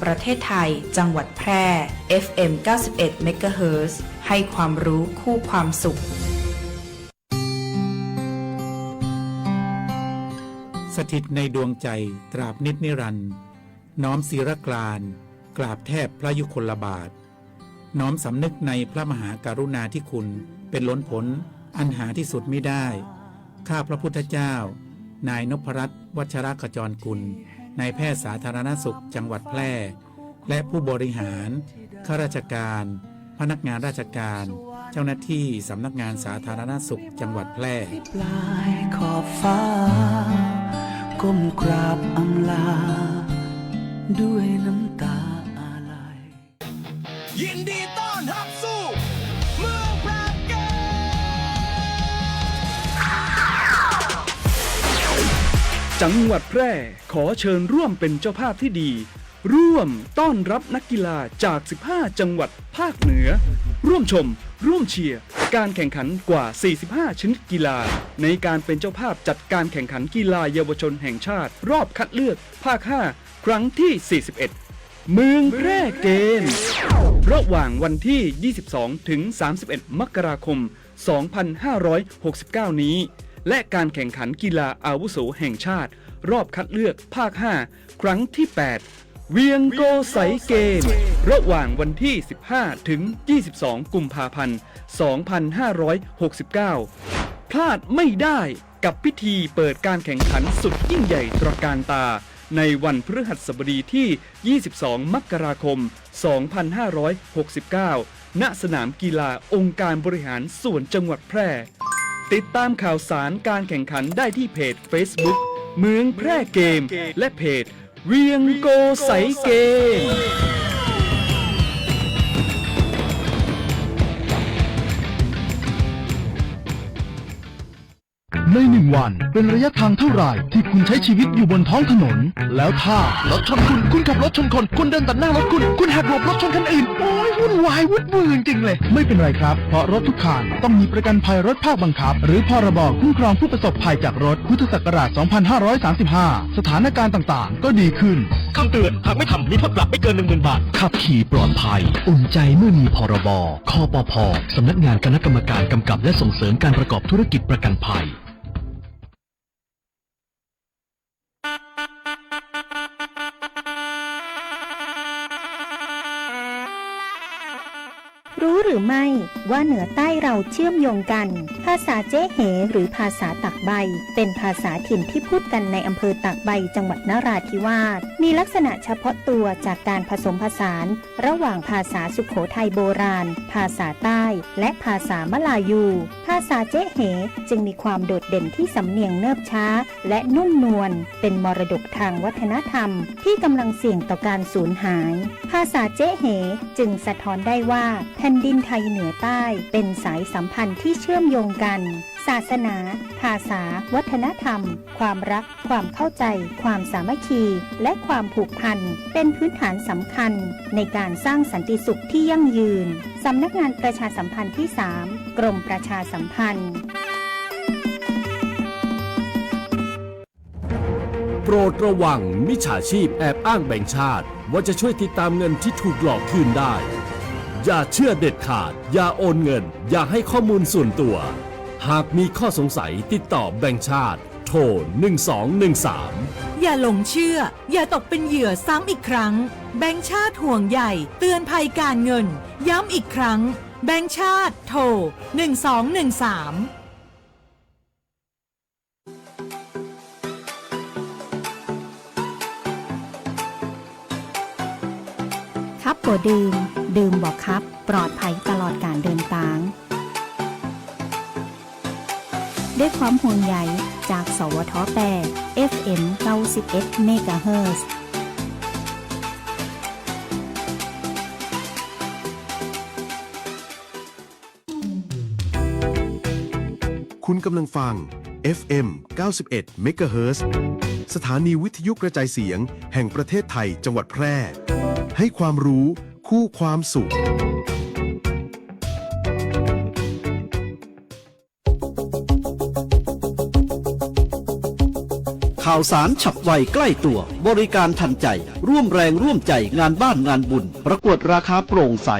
ประเทศไทยจังหวัดแพร่ FM 91 เมกะเฮิรตซ์ให้ความรู้คู่ความสุขสถิตในดวงใจตราบนิจนิรันดร์น้อมศิรกรานต์กราบแทบพระยุคลบาทน้อมสำนึกในพระมหากรุณาธิคุณเป็นล้นผลอันหาที่สุดมิได้ข้าพระพุทธเจ้านายนพรัตน์วัชรขจรกุลนายแพทย์สาธารณสุขจังหวัดแพร่และผู้บริหารข้าราชการพนักงานราชการเจ้าหน้าที่สำนักงานสาธารณสุขจังหวัดแพร่ปลายขอบฟ้าก้มกราบอำลาด้วยน้ำตาอาลัยยินดีต้อนรับสู่เมืองแพร่เกจังหวัดแพร่ขอเชิญร่วมเป็นเจ้าภาพที่ดีร่วมต้อนรับนักกีฬาจาก15จังหวัดภาคเหนือร่วมชมร่วมเชียร์การแข่งขันกว่า45ชนิดกีฬาในการเป็นเจ้าภาพจัดการแข่งขันกีฬาเยาวชนแห่งชาติรอบคัดเลือกภาค5ครั้งที่41เมืองแพร่เกมระหว่างวันที่22ถึง31มกราคม2569นี้และการแข่งขันกีฬาอาวุโสแห่งชาติรอบคัดเลือกภาค5ครั้งที่8เวียงโกไสเกมระหว่างวันที่15ถึง22กุมภาพันธ์2569พลาดไม่ได้กับพิธีเปิดการแข่งขันสุดยิ่งใหญ่ตระการตาในวันพฤหัสบดีที่22มกราคม2569ณสนามกีฬาองค์การบริหารส่วนจังหวัดแพร่ติดตามข่าวสารการแข่งขันได้ที่เพจ Facebook เมืองแพร่เกมและเพจเวียงโกไสเกมใน1 วันเป็นระยะทางเท่าไหร่ที่คุณใช้ชีวิตอยู่บนท้องถนนแล้วถ้ารถชนคุณขับรถชนคนคุณเดินตัดหน้ารถคุณหักหลบรถชนคันอื่นโอ้ยวุ่นวายวุ่นวายจริงเลยไม่เป็นไรครับเพราะรถทุกคันต้องมีประกันภัยรถภาคบังคับหรือพรบคุ้มครองผู้ประสบภัยจากรถพุทธศักราช2535สถานการณ์ต่างๆก็ดีขึ้นคำเตือนหากไม่ทำมีโทษปรับไม่เกิน 10,000 บาทขับขี่ปลอดภัยอุ่นใจเมื่อมีพรบคปภ.สำนักงานคณะกรรมการกำกับและส่งเสริมการประกอบธุรกิจประกันภัยรู้หรือไม่ว่าเหนือใต้เราเชื่อมโยงกันภาษาเจ๊เหหรือภาษาตากใบเป็นภาษาถิ่นที่พูดกันในอำเภอตากใบจังหวัดนราธิวาสมีลักษณะเฉพาะตัวจากการผสมผสานระหว่างภาษาสุโขทัยโบราณภาษาใต้และภาษามลายูภาษาเจ๊เหจึงมีความโดดเด่นที่สำเนียงเนิบช้าและนุ่มนวลเป็นมรดกทางวัฒนธรรมที่กำลังเสี่ยงต่อการสูญหายภาษาเจ๊เหจึงสะท้อนได้ว่าแผ่นดินไทยเหนือใต้เป็นสายสัมพันธ์ที่เชื่อมโยงกันศาสนาภาษาวัฒนธรรมความรักความเข้าใจความสามัคคีและความผูกพันเป็นพื้นฐานสำคัญในการสร้างสันติสุขที่ยั่งยืนสำนักงานประชาสัมพันธ์ที่3กรมประชาสัมพันธ์โปรดระวังมิจฉาชีพแอบอ้างแบงก์ชาติว่าจะช่วยติดตามเงินที่ถูกหลอกคืนได้อย่าเชื่อเด็ดขาดอย่าโอนเงินอย่าให้ข้อมูลส่วนตัวหากมีข้อสงสัยติดต่อแบงก์ชาติโทร1213อย่าหลงเชื่ออย่าตกเป็นเหยื่อซ้ำอีกครั้งแบงก์ชาติห่วงใยเตือนภัยการเงินย้ำอีกครั้งแบงก์ชาติโทร1213ครับบ่ดื่มบ่ครับปลอดภัยตลอดการเดินทางด้วยความห่วงใยจากสวท8 FM 91 เมกะเฮิรตซ์คุณกำลังฟัง FM 91 เมกะเฮิรตซ์สถานีวิทยุกระจายเสียงแห่งประเทศไทยจังหวัดแพร่ให้ความรู้คู่ความสุขค ข่าวสารฉับไวใกล้ตัวบริการทันใจร่วมแรงร่วมใจงานบ้านงานบุญประกวดราคาโปร่งใส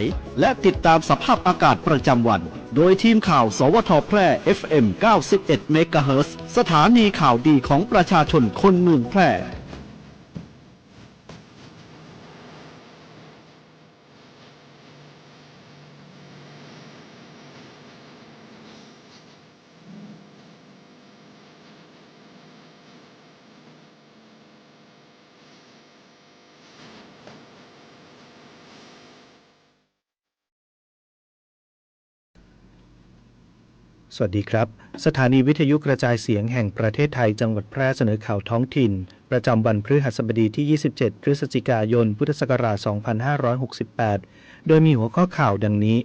และติดตามสภาพอากาศประจำวันโดยทีมข่าวสวทแพร่ FM 91 เมกะเฮิรตซ์สถานีข่าวดีของประชาชนคนเมืองแพร่สวัสดีครับสถานีวิทยุกระจายเสียงแห่งประเทศไทยจังหวัดแพร่เสนอข่าวท้องถิ่นประจำวันพฤหัสบดีที่ 27 พฤศจิกายน พุทธศักราช 2568 โดยมีหัวข้อข่าวดังนี้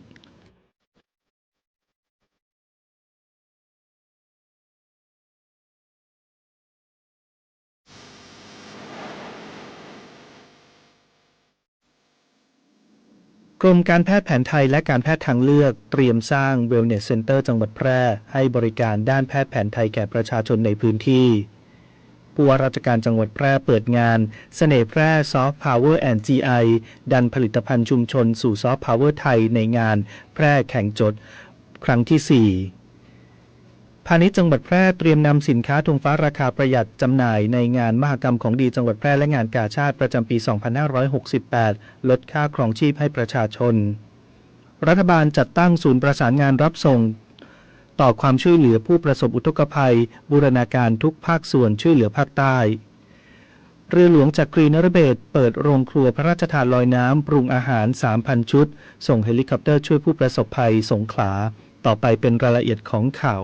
กรมการแพทย์แผนไทยและการแพทย์ทางเลือกเตรียมสร้าง Wellness Center จังหวัดแพร่ให้บริการด้านแพทย์แผนไทยแก่ประชาชนในพื้นที่ผู้ว่าราชการจังหวัดแพร่เปิดงานเสน่ห์แพร่ Soft Power and GI ดันผลิตภัณฑ์ชุมชนสู่ Soft Power ไทยในงานแพร่แข่งจดครั้งที่ 4พาณิชย์จังหวัดแพร่เตรียมนำสินค้าธงฟ้าราคาประหยัดจำหน่ายในงานมหกรรมของดีจังหวัดแพร่และงานกาชาติประจำปี 2568 ลดค่าครองชีพให้ประชาชนรัฐบาลจัดตั้งศูนย์ประสานงานรับส่งต่อความช่วยเหลือผู้ประสบอุทกภัยบูรณาการทุกภาคส่วนช่วยเหลือภาคใต้เรือหลวงจักรีนฤเบศรเปิดโรงครัวพระราชทานลอยน้ำปรุงอาหาร 3,000 ชุดส่งเฮลิคอปเตอร์ช่วยผู้ประสบภัยสงขลาต่อไปเป็นรายละเอียดของข่าว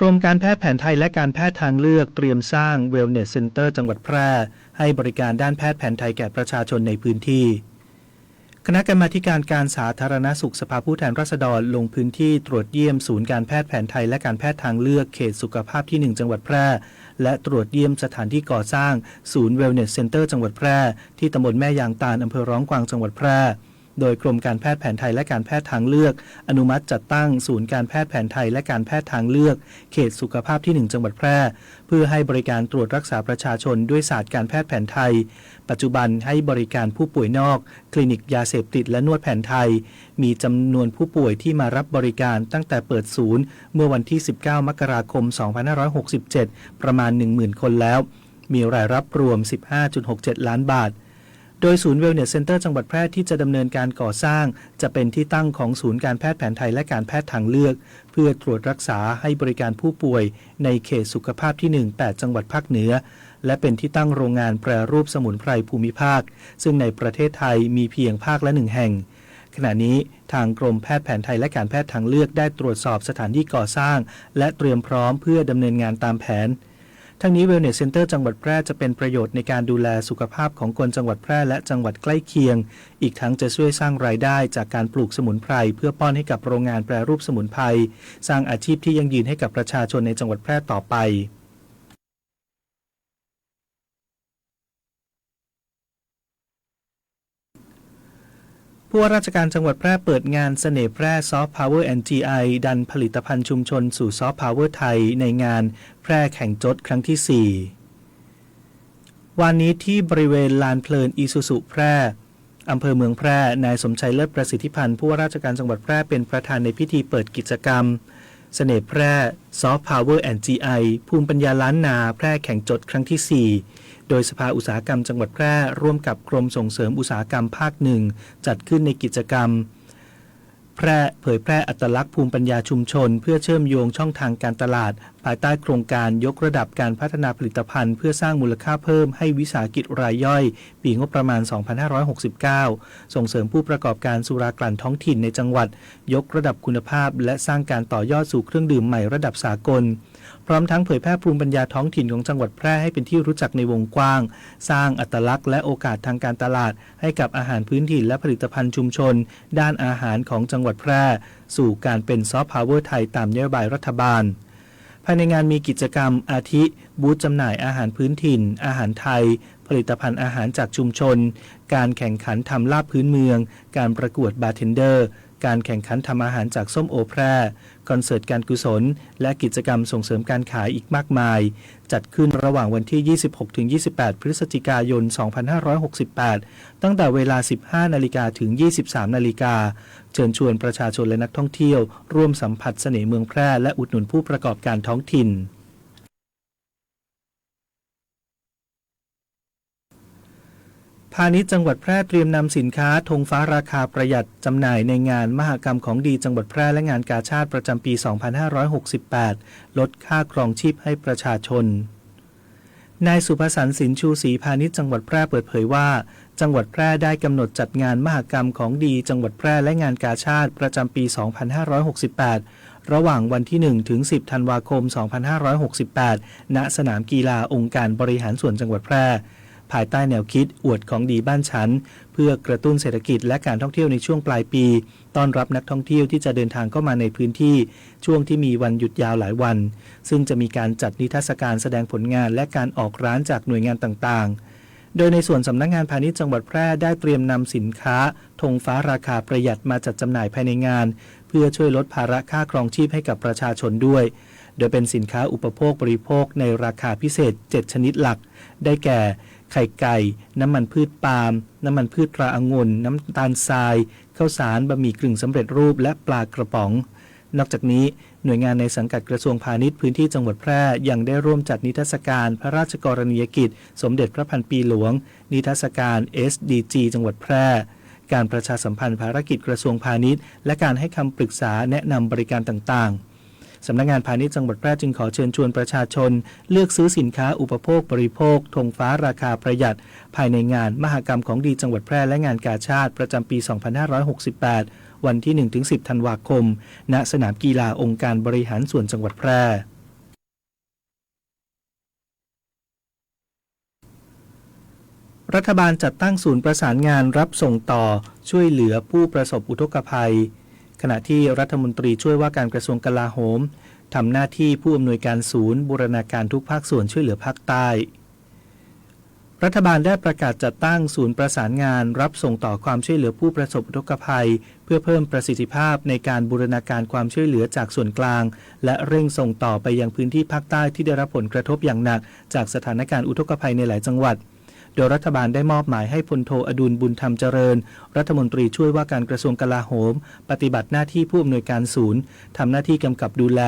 กรมการแพทย์แผนไทยและการแพทย์ทางเลือกเตรียมสร้าง Wellness Center จังหวัดแพร่ให้บริการด้านแพทย์แผนไทยแก่ประชาชนในพื้นที่คณะกรรมาธิการการสาธารณสุขสภาผู้แทนราษฎรลงพื้นที่ตรวจเยี่ยมศูนย์การแพทย์แผนไทยและการแพทย์ทางเลือกเขตสุขภาพที่ 1 จังหวัดแพร่และตรวจเยี่ยมสถานที่ก่อสร้างศูนย์ Wellness Center จังหวัดแพร่ที่ตำบลแม่ยางตาลอำเภอร้องกวางจังหวัดแพร่โดยกรมการแพทย์แผนไทยและการแพทย์ทางเลือกอนุมัติจัดตั้งศูนย์การแพทย์แผนไทยและการแพทย์ทางเลือกเขตสุขภาพที่ 1 จังหวัดแพร่เพื่อให้บริการตรวจรักษาประชาชนด้วยศาสตร์การแพทย์แผนไทยปัจจุบันให้บริการผู้ป่วยนอกคลินิกยาเสพติดและนวดแผนไทยมีจำนวนผู้ป่วยที่มารับบริการตั้งแต่เปิดศูนย์เมื่อวันที่ 19 มกราคม 2567 ประมาณ 10,000 คนแล้วมีรายรับรวม 15.67 ล้านบาทโดยศูนย์ Wellness Center จังหวัดแพร่ที่จะดำเนินการก่อสร้างจะเป็นที่ตั้งของศูนย์การแพทย์แผนไทยและการแพทย์ทางเลือกเพื่อตรวจรักษาให้บริการผู้ป่วยในเขตสุขภาพที่ 1 8 จังหวัดภาคเหนือและเป็นที่ตั้งโรงงานแปรรูปสมุนไพรภูมิภาคซึ่งในประเทศไทยมีเพียงภาคละ1แห่งขณะนี้ทางกรมแพทย์แผนไทยและการแพทย์ทางเลือกได้ตรวจสอบสถานที่ก่อสร้างและเตรียมพร้อมเพื่อดำเนินงานตามแผนทั้งนี้ Wellness Center จังหวัดแพร่จะเป็นประโยชน์ในการดูแลสุขภาพของคนจังหวัดแพร่และจังหวัดใกล้เคียงอีกทั้งจะช่วยสร้างรายได้จากการปลูกสมุนไพรเพื่อป้อนให้กับโรงงานแปรรูปสมุนไพรสร้างอาชีพที่ยั่งยืนให้กับประชาชนในจังหวัดแพร่ต่อไปผู้ว่าราชการจังหวัดแพร่เปิดงานเสน่ห์แพร่ Soft Power and GI ดันผลิตภัณฑ์ชุมชนสู่ Soft Power ไทยในงานแพร่แข่งจดครั้งที่ 4 วันนี้ที่บริเวณลานเพลินอีซูซุแพร่อำเภอเมืองแพร่นายสมชัยเลิศประสิทธิพันธ์ผู้ว่าราชการจังหวัดแพร่เป็นประธานในพิธีเปิดกิจกรรมเสน่ห์แพร่ Soft Power and GI ภูมิปัญญาล้านนาแพร่แข่งจดครั้งที่ 4โดยสภาอุตสาหกรรมจังหวัดแพร่ร่วมกับกรมส่งเสริมอุตสาหกรรมภาค 1จัดขึ้นในกิจกรรม เผยแพร่อัตลักษณ์ภูมิปัญญาชุมชนเพื่อเชื่อมโยงช่องทางการตลาดภายใต้โครงการยกระดับการพัฒนาผลิตภัณฑ์เพื่อสร้างมูลค่าเพิ่มให้วิสาหกิจรายย่อยปีงบประมาณ 2569 ส่งเสริมผู้ประกอบการสุรากลั่นท้องถิ่นในจังหวัดยกระดับคุณภาพและสร้างการต่อยอดสู่เครื่องดื่มใหม่ระดับสากลพร้อมทั้งเผยแพร่ภูมิปัญญาท้องถิ่นของจังหวัดแพร่ให้เป็นที่รู้จักในวงกว้างสร้างอัตลักษณ์และโอกาสทางการตลาดให้กับอาหารพื้นถิ่นและผลิตภัณฑ์ชุมชนด้านอาหารของจังหวัดแพร่สู่การเป็นซอฟต์พาวเวอร์ไทยตามนโยบายรัฐบาลภายในงานมีกิจกรรมอาทิบูธจำหน่ายอาหารพื้นถิ่นอาหารไทยผลิตภัณฑ์อาหารจากชุมชนการแข่งขันทำลาบพื้นเมืองการประกวดบาร์เทนเดอร์การแข่งขันทำอาหารจากส้มโอแพร่คอนเสิร์ตการกุศลและกิจกรรมส่งเสริมการขายอีกมากมายจัดขึ้นระหว่างวันที่ 26-28 พฤศจิกายน 2568 ตั้งแต่เวลา 15 นาฬิกาถึง 23 นาฬิกาเชิญชวนประชาชนและนักท่องเที่ยวร่วมสัมผัสเสน่ห์เมืองแพร่และอุดหนุนผู้ประกอบการท้องถิ่นพาณิชย์จังหวัดแพร่เตรียมนำสินค้าธงฟ้าราคาประหยัดจำหน่ายในงานมหกรรมของดีจังหวัดแพร่และงานกาชาดประจำปี 2568 ลดค่าครองชีพให้ประชาชนนายสุภสันต์สินชูศรีพาณิชย์จังหวัดแพร่เปิดเผยว่าจังหวัดแพร่ได้กำหนดจัดงานมหกรรมของดีจังหวัดแพร่และงานกาชาดประจำปี 2568 ระหว่างวันที่ 1 ถึง 10 ธันวาคม 2568 ณ สนามกีฬาองค์การบริหารส่วนจังหวัดแพร่ภายใต้แนวคิดอวดของดีบ้านฉันเพื่อกระตุ้นเศรษฐกิจและการท่องเที่ยวในช่วงปลายปีต้อนรับนักท่องเที่ยวที่จะเดินทางเข้ามาในพื้นที่ช่วงที่มีวันหยุดยาวหลายวันซึ่งจะมีการจัดนิทรรศการแสดงผลงานและการออกร้านจากหน่วยงานต่างๆโดยในส่วนสำนักงานพาณิชย์จังหวัดแพร่ได้เตรียมนำสินค้าธงฟ้าราคาประหยัดมาจัดจำหน่ายภายในงานเพื่อช่วยลดภาระค่าครองชีพให้กับประชาชนด้วยโดยเป็นสินค้าอุปโภคบริโภคในราคาพิเศษ 7 ชนิดหลักได้แก่ไข่ไก่น้ำมันพืชปาล์มน้ำมันพืชตราองุ่นน้ำตาลทรายข้าวสารบะหมี่กึ่งสำเร็จรูปและปลากระป๋องนอกจากนี้หน่วยงานในสังกัดกระทรวงพาณิชย์พื้นที่จังหวัดแพร่ยังได้ร่วมจัดนิทรรศการพระราชกรณียกิจสมเด็จพระพันปีหลวงนิทรรศการ SDG จังหวัดแพร่การประชาสัมพันธ์ภารกิจกระทรวงพาณิชย์และการให้คำปรึกษาแนะนำบริการต่างๆสำนักงานพาณิชย์จังหวัดแพร่จึงขอเชิญชวนประชาชนเลือกซื้อสินค้าอุปโภคบริโภคธงฟ้าราคาประหยัดภายในงานมหกรรมของดีจังหวัดแพร่และงานกาชาดประจำปี 2568 วันที่ 1-10 ธันวาคมณสนามกีฬาองค์การบริหารส่วนจังหวัดแพร่รัฐบาลจัดตั้งศูนย์ประสานงานรับส่งต่อช่วยเหลือผู้ประสบอุทกภัยขณะที่รัฐมนตรีช่วยว่าการกระทรวงกลาโหมทำหน้าที่ผู้อำนวยการศูนย์บูรณาการทุกภาคส่วนช่วยเหลือภาคใต้รัฐบาลได้ประกาศจัดตั้งศูนย์ประสานงานรับส่งต่อความช่วยเหลือผู้ประสบอุทกภัยเพื่อเพิ่มประสิทธิภาพในการบูรณาการความช่วยเหลือจากส่วนกลางและเร่งส่งต่อไปยังพื้นที่ภาคใต้ที่ได้รับผลกระทบอย่างหนักจากสถานการณ์อุทกภัยในหลายจังหวัดโดยรัฐบาลได้มอบหมายให้พลโทอดุลบุญธรรมเจริญรัฐมนตรีช่วยว่าการกระทรวงกลาโหมปฏิบัติหน้าที่ผู้อำนวยการศูนย์ทำหน้าที่กำกับดูแล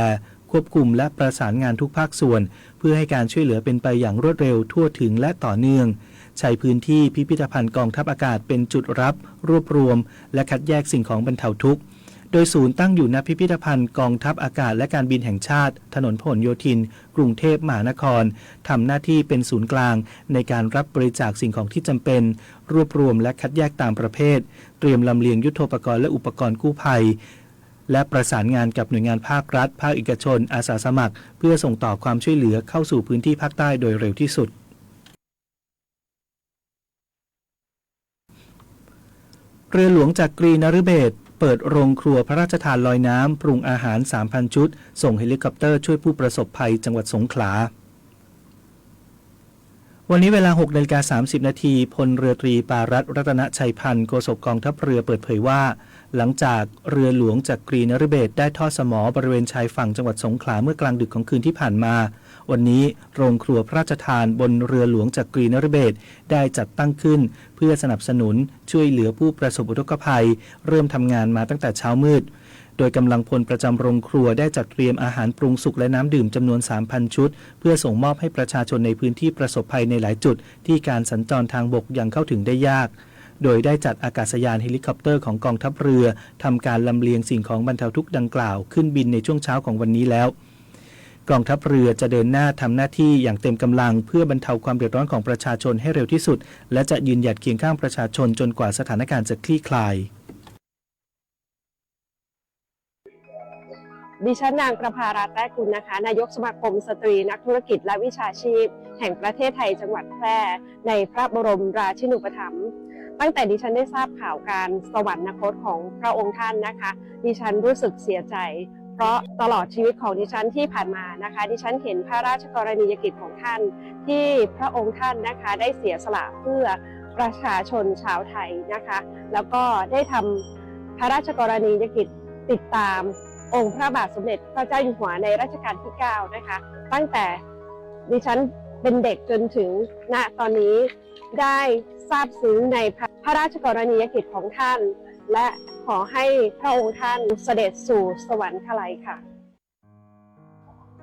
ควบคุมและประสานงานทุกภาคส่วนเพื่อให้การช่วยเหลือเป็นไปอย่างรวดเร็วทั่วถึงและต่อเนื่องใช้พื้นที่พิพิธภัณฑ์กองทัพอากาศเป็นจุดรับรวบรวมและคัดแยกสิ่งของบรรเทาทุกข์โดยศูนย์ตั้งอยู่ณพิพิธภัณฑ์กองทัพอากาศและการบินแห่งชาติถนนพหลโยธินกรุงเทพมหานครทำหน้าที่เป็นศูนย์กลางในการรับบริจาคสิ่งของที่จำเป็นรวบรวมและคัดแยกตามประเภทเตรียมลำเลียงยุทโธปกรณ์และอุปกรณ์กู้ภัยและประสานงานกับหน่วยงานภาครัฐภาคเอกชนอาสาสมัครเพื่อส่งต่อความช่วยเหลือเข้าสู่พื้นที่ภาคใต้โดยเร็วที่สุดเรือหลวงจักรีนฤเบศรเปิดโรงครัวพระราชทานลอยน้ำปรุงอาหาร 3,000 ชุดส่งเฮลิคอปเตอร์ช่วยผู้ประสบภัยจังหวัดสงขลาวันนี้เวลา 6:30 น.พลเรือตรีปารัตน์รัตนชัยพันธ์โฆษกกองทัพเรือเปิดเผยว่าหลังจากเรือหลวงจักรีนฤเบศรได้ทอดสมอบริเวณชายฝั่งจังหวัดสงขลาเมื่อกลางดึกของคืนที่ผ่านมาวันนี้โรงครัวพระราชทานบนเรือหลวงจักรีนฤเบศรได้จัดตั้งขึ้นเพื่อสนับสนุนช่วยเหลือผู้ประสบอุทกภัยเริ่มทำงานมาตั้งแต่เช้ามืดโดยกำลังพลประจำโรงครัวได้จัดเตรียมอาหารปรุงสุกและน้ำดื่มจำนวน 3,000 ชุดเพื่อส่งมอบให้ประชาชนในพื้นที่ประสบภัยในหลายจุดที่การสัญจรทางบกยังเข้าถึงได้ยาก โดยได้จัดอากาศยานเฮลิคอปเตอร์ของกองทัพเรือทำการลำเลียงสิ่งของบรรเทาทุกข์ดังกล่าวขึ้นบินในช่วงเช้าของวันนี้แล้วกองทัพเรือจะเดินหน้าทำหน้าที่อย่างเต็มกำลังเพื่อบรรเทาความเดือดร้อนของประชาชนให้เร็วที่สุดและจะยืนหยัดเคียงข้างประชาชนจนกว่าสถานการณ์จะคลี่คลายดิฉันนางประภารัตน์แต้กุลนะคะนายกสมาคมสตรีนักธุรกิจและวิชาชีพแห่งประเทศไทยจังหวัดแพร่ในพระบรมราชินูปถัมภ์ตั้งแต่ดิฉันได้ทราบข่าวการสวรรคตของพระองค์ท่านนะคะดิฉันรู้สึกเสียใจเพราะตลอดชีวิตของดิฉันที่ผ่านมานะคะดิฉันเห็นพระราชกรณียกิจของท่านที่พระองค์ท่านนะคะได้เสียสละเพื่อประชาชนชาวไทยนะคะแล้วก็ได้ทำพระราชกรณียกิจติดตามองค์พระบาทสมเด็จพระเจ้าอยู่หัวในรัชกาลที่ 9 นะคะตั้งแต่ดิฉันเป็นเด็กจนถึงณตอนนี้ได้ทราบซึ้งในพระราชกรณียกิจของท่านและขอให้พระองค์ท่านเสด็จสู่สวรรคาลัยค่ะ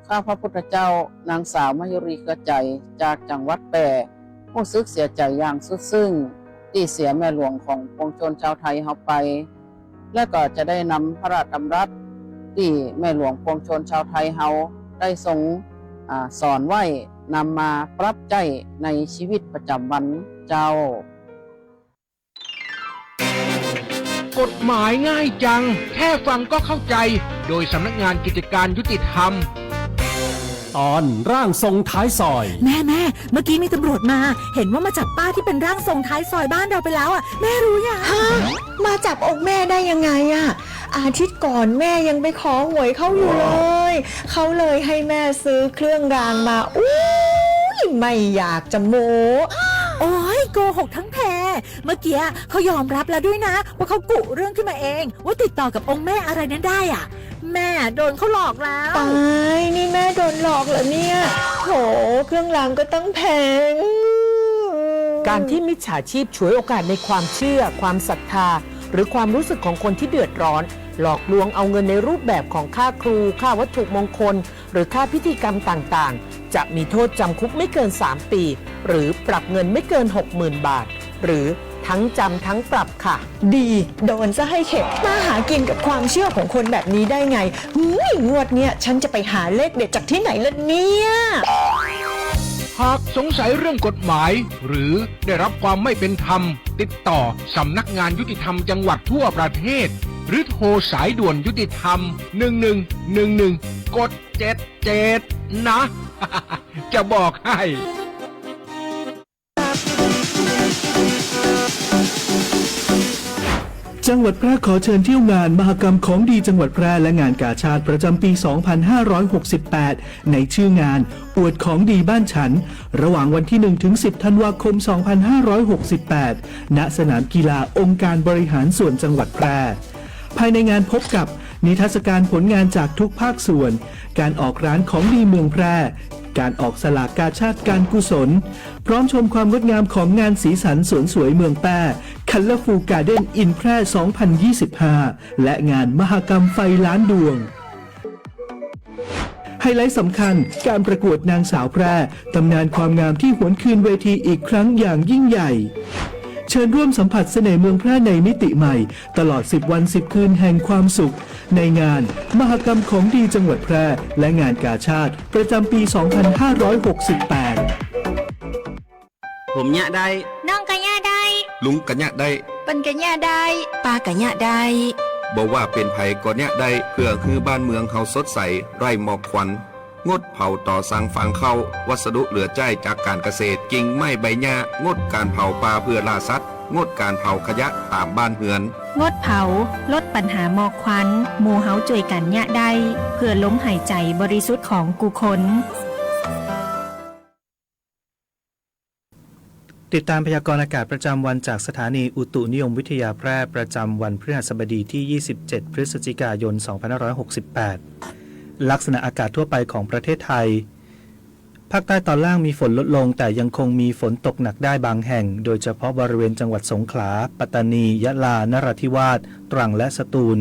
ข้าพระพุทธเจ้านางสาวมยุรีกระใจจากจังหวัดแพร่รู้สึกเสียใจอย่างสุดซึ้งที่เสียแม่หลวงของปวงชนชาวไทยเฮาไปและก็จะได้นำพระราชดำรัสที่แม่หลวงปวงชนชาวไทยเฮาได้ทรงสอนไว้นำมาปรับใช้ในชีวิตประจำวันเจ้ากฎหมายง่ายจังแค่ฟังก็เข้าใจโดยสำนักงานกิจการยุติธรรมตอนร่างทรงท้ายซอยแม่เมื่อกี้มีตำรวจมาเห็นว่ามาจับป้าที่เป็นร่างทรงท้ายซอยบ้านเราไปแล้วอ่ะแม่รู้ยังมาจับองค์แม่ได้ยังไงอ่ะอาทิตย์ก่อนแม่ยังไปขอหวยเขาอยู่เลยเขาเลยให้แม่ซื้อเครื่องรางมาไม่อยากจะโม้โอ้ยโกหกทั้งแพรเมื่อกี้เขายอมรับแล้วด้วยนะว่าเขากุเรื่องขึ้นมาเองว่าติดต่อกับองค์แม่อะไรนั้นได้อ่ะแม่โดนเขาหลอกแล้วตายนี่แม่โดนหลอกเหรอเนี่ยโหเครื่องรางก็ตั้งแพงการที่มิจฉาชีพฉวยโอกาสในความเชื่อความศรัทธาหรือความรู้สึกของคนที่เดือดร้อนหลอกลวงเอาเงินในรูปแบบของค่าครูค่าวัตถุมงคลหรือค่าพิธีกรรมต่างๆจะมีโทษจำคุกไม่เกิน3 ปีหรือปรับเงินไม่เกิน 60,000 บาทหรือทั้งจำทั้งปรับค่ะดีโดนซะให้เข็ดมาหากินกับความเชื่อของคนแบบนี้ได้ไงงวดเนี้ยฉันจะไปหาเลขเด็ดจากที่ไหนล่ะเนี่ยหากสงสัยเรื่องกฎหมายหรือได้รับความไม่เป็นธรรมติดต่อสำนักงานยุติธรรมจังหวัดทั่วประเทศหรือโทรสายด่วนยุติธรรม1111กด77นะจะบอกให้จังหวัดแพร่ขอเชิญเที่ยวงานมหกรรมของดีจังหวัดแพร่และงานกาชาดประจำปี 2568 ในชื่องานอวดของดีบ้านฉันระหว่างวันที่ 1 ถึง 10 ธันวาคม 2568 ณ สนามกีฬาองค์การบริหารส่วนจังหวัดแพร่ภายในงานพบกับนิทรรศการผลงานจากทุกภาคส่วนการออกร้านของดีเมืองแพร่การออกสลากกาชาดการกุศลพร้อมชมความงดงามของงานสีสันสวนสวยเมืองแพร่ Colorful Garden in แพร่ 2025 และงานมหกรรมไฟล้านดวงไฮไลท์สำคัญการประกวดนางสาวแพร่ตำนานความงามที่หวนคืนเวทีอีกครั้งอย่างยิ่งใหญ่เชิญร่วมสัมผัสเสน่ห์เมืองแพร่ในมิติใหม่ตลอด10 วัน 10 คืนแห่งความสุขในงานมหกรรมของดีจังหวัดแพร่และงานกาชาดประจำปี 2568 ผมยะได้น้องกะยะได้ลุงกะยะได้เปิ้นกะยะได้ป้ากะยะได้บอกว่าเป็นไผก็ยะได้เพื่อคือบ้านเมืองเขาสดใสไร้หมอกควันงดเผาต่อสั่งฟางเข้าวัสดุเหลือใช้จากการเกษตรกิ่งไม้ใบหญ้างดการเผาป่าเพื่อล่าสัตว์งดการเผาขยะตามบ้านเรือนงดเผาลดปัญหาหมอกควันหมู่เฮาช่วยกันยะได้เพื่อล้มหายใจบริสุทธิ์ของกุคนติดตามพยากรณ์อากาศประจำวันจากสถานีอุตุนิยมวิทยาแพร่ประจำวันพฤหัสบดีที่ 27 พฤศจิกายน 2568 ลักษณะอากาศทั่วไปของประเทศไทยภาคใต้ตอนล่างมีฝนลดลงแต่ยังคงมีฝนตกหนักได้บางแห่งโดยเฉพาะบริเวณจังหวัดสงขลาปัตตานียะลานราธิวาสตรังและสตูล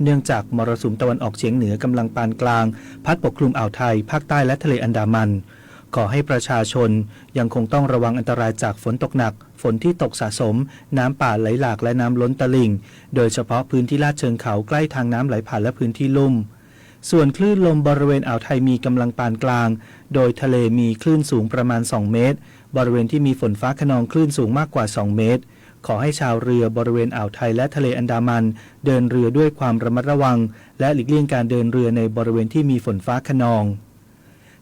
เนื่องจากมรสุมตะวันออกเฉียงเหนือกำลังปานกลางพัดปกคลุมอ่าวไทยภาคใต้และทะเลอันดามัน ขอให้ประชาชนยังคงต้องระวังอันตรายจากฝนตกหนักฝนที่ตกสะสมน้ำป่าไหลหลากและน้ำล้นตลิ่งโดยเฉพาะพื้นที่ลาดเชิงเขาใกล้ทางน้ำไหลผ่านและพื้นที่ลุ่มส่วนคลื่นลมบริเวณอ่าวไทยมีกำลังปานกลางโดยทะเลมีคลื่นสูงประมาณ2เมตรบริเวณที่มีฝนฟ้าคะนองคลื่นสูงมากกว่า2เมตรขอให้ชาวเรือบริเวณอ่าวไทยและทะเลอันดามันเดินเรือด้วยความระมัดระวังและหลีกเลี่ยงการเดินเรือในบริเวณที่มีฝนฟ้าคะนอง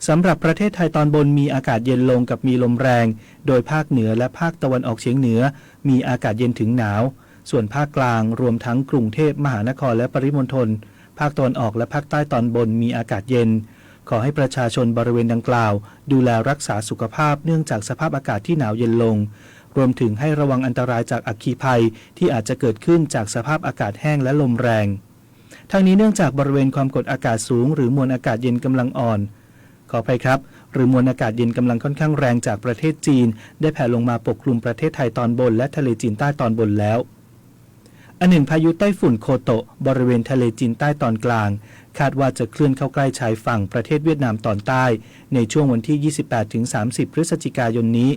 สำหรับประเทศไทยตอนบนมีอากาศเย็นลงกับมีลมแรงโดยภาคเหนือและภาคตะวันออกเฉียงเหนือมีอากาศเย็นถึงหนาวส่วนภาคกลางรวมทั้งกรุงเทพมหานครและปริมณฑลภาคตะวันออกและภาคใต้ตอนบนมีอากาศเย็นขอให้ประชาชนบริเวณดังกล่าวดูแลรักษาสุขภาพเนื่องจากสภาพอากาศที่หนาวเย็นลงรวมถึงให้ระวังอันตรายจากอัคคีภัยที่อาจจะเกิดขึ้นจากสภาพอากาศแห้งและลมแรงทั้งนี้เนื่องจากบริเวณความกดอากาศสูงหรือมวลอากาศเย็นกำลังอ่อนขออภัยครับหรือมวลอากาศเย็นกำลังค่อนข้างแรงจากประเทศจีนได้แผ่ลงมาปกคลุมประเทศไทยตอนบนและทะเลจีนใต้ตอนบนแล้วอันหนึ่งพายุไต้ฝุ่นโคโตะบริเวณทะเลจีนใต้ตอนกลางคาดว่าจะเคลื่อนเข้าใกล้ชายฝั่งประเทศเวียดนามตอนใต้ในช่วงวันที่ 28-30 พฤศจิกายนนี้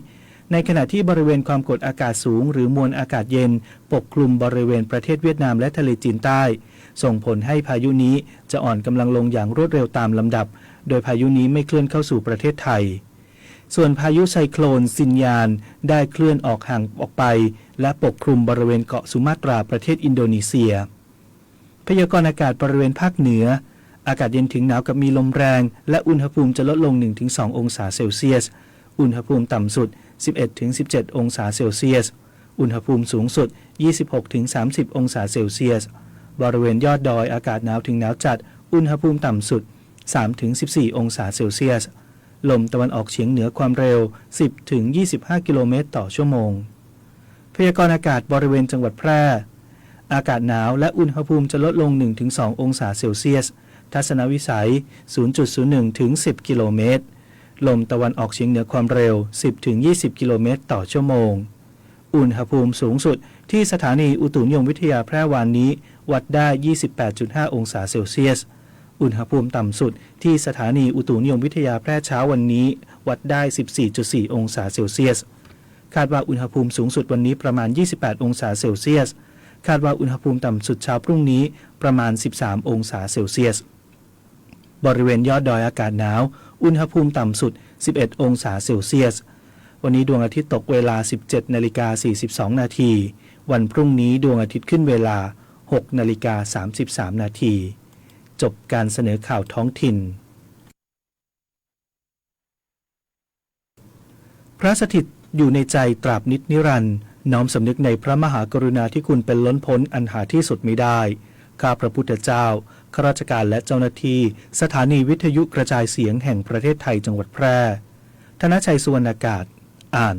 ในขณะที่บริเวณความกดอากาศสูงหรือมวลอากาศเย็นปกคลุมบริเวณประเทศเวียดนามและทะเลจีนใต้ส่งผลให้พายุนี้จะอ่อนกำลังลงอย่างรวดเร็วตามลำดับโดยพายุนี้ไม่เคลื่อนเข้าสู่ประเทศไทยส่วนพายุไซโคลนซินยานได้เคลื่อนออกห่างออกไปและปกคลุมบริเวณเกาะสุมาตราประเทศอินโดนีเซียพยากรณ์อากาศบริเวณภาคเหนืออากาศเย็นถึงหนาวกับมีลมแรงและอุณหภูมิจะลดลง 1-2 องศาเซลเซียสอุณหภูมิต่ำสุด 11-17 องศาเซลเซียสอุณหภูมิสูงสุด 26-30 องศาเซลเซียสบริเวณยอดดอยอากาศหนาวถึงหนาวจัดอุณหภูมิต่ำสุด 3-14 องศาเซลเซียสลมตะวันออกเฉียงเหนือความเร็ว 10-25 กิโลเมตรต่อชั่วโมงพยากรณ์อากาศบริเวณจังหวัดแพร่อากาศหนาวและอุณหภูมิจะลดลง 1-2 องศาเซลเซียสทัศนวิสัย 0.01 ถึง 10 กิโลเมตรลมตะวันออกเฉียงเหนือความเร็ว 10-20 กิโลเมตรต่อชั่วโมงอุณหภูมิสูงสุดที่สถานีอุตุนิยมวิทยาแพร่วานนี้วัดได้ 28.5 องศาเซลเซียสอุณหภูมิต่ำสุดที่สถานีอุตุนิยมวิทยาแพร่เช้าวันนี้วัดได้ 14.4 องศาเซลเซียสคาดว่าอุณหภูมิสูงสุดวันนี้ประมาณ 28 องศาเซลเซียสคาดว่าอุณหภูมิต่ำสุดเช้าพรุ่งนี้ประมาณ 13 องศาเซลเซียสบริเวณยอดดอยอากาศหนาวอุณหภูมิต่ำสุด 11 องศาเซลเซียสวันนี้ดวงอาทิตย์ตกเวลา 17:42 นาทีวันพรุ่งนี้ดวงอาทิตย์ขึ้นเวลา 6:33 นาทีจบการเสนอข่าวท้องถิ่นพระสถิตอยู่ในใจตราบนิจนิรันดร์น้อมสำนึกในพระมหากรุณาธิคุณเป็นล้นพ้นอันหาที่สุดมิได้ข้าพระพุทธเจ้าข้าราชการและเจ้าหน้าที่สถานีวิทยุกระจายเสียงแห่งประเทศไทยจังหวัดแพร่ธนชัยสุวรรณากาศอ่าน